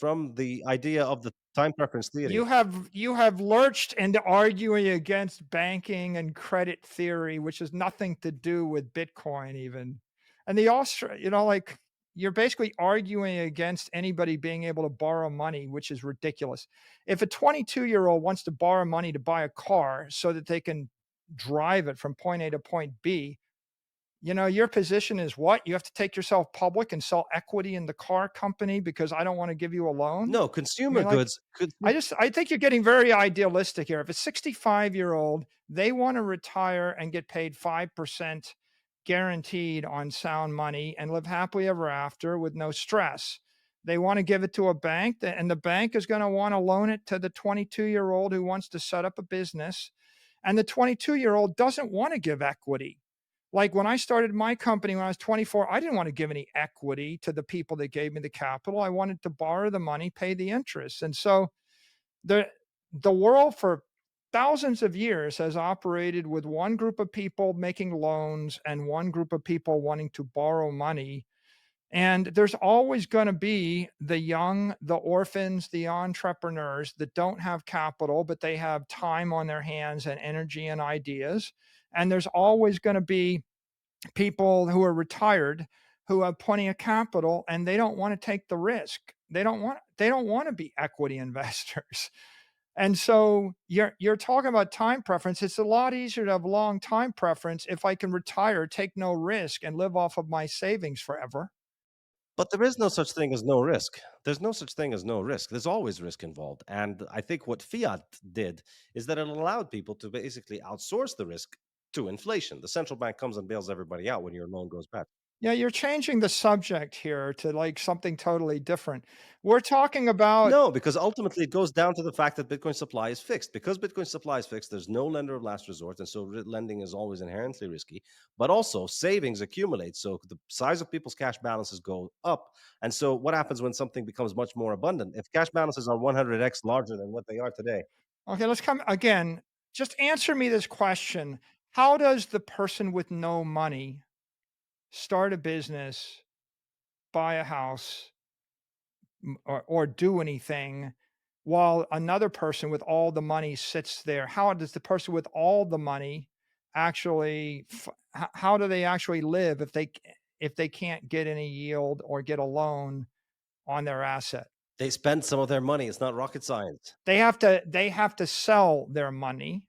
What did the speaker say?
from the idea of the time preference theory. You have lurched into arguing against banking and credit theory, which has nothing to do with Bitcoin even. And the Austra like, you're basically arguing against anybody being able to borrow money, which is ridiculous. If a 22-year-old wants to borrow money to buy a car so that they can drive it from point A to point B, your position is what? You have to take yourself public and sell equity in the car company because I don't wanna give you a loan? No, I consumer mean, like, goods could. I think you're getting very idealistic here. If a 65-year-old, they wanna retire and get paid 5% guaranteed on sound money and live happily ever after with no stress. They wanna give it to a bank, and the bank is gonna wanna loan it to the 22-year-old who wants to set up a business, and the 22-year-old doesn't wanna give equity. Like when I started my company when I was 24, I didn't want to give any equity to the people that gave me the capital. I wanted to borrow the money, pay the interest. And so the the world for thousands of years has operated with one group of people making loans and one group of people wanting to borrow money. And there's always going to be the young, the orphans, the entrepreneurs that don't have capital, but they have time on their hands and energy and ideas. And there's always going to be people who are retired who have plenty of capital and they don't want to take the risk. They don't want to be equity investors. And so you're talking about time preference. It's a lot easier to have long time preference if I can retire, take no risk, and live off of my savings forever. But there is no such thing as no risk. There's no such thing as no risk. There's always risk involved. And I think what fiat did is that it allowed people to basically outsource the risk to inflation. The central bank comes and bails everybody out when your loan goes bad. Yeah, you're changing the subject here to like something totally different. We're talking about No, because ultimately it goes down to the fact that Bitcoin supply is fixed. Because Bitcoin supply is fixed, there's no lender of last resort, and so lending is always inherently risky. But also, savings accumulate, so the size of people's cash balances go up. And so, what happens when something becomes much more abundant? If cash balances are 100x larger than what they are today, okay, let's come again. Just answer me this question. How does the person with no money start a business, buy a house, or do anything while another person with all the money sits there? How does the person with all the money actually how do they actually live if they can't get any yield or get a loan on their asset? they spend some of their money. It's not rocket science. They have to sell their money.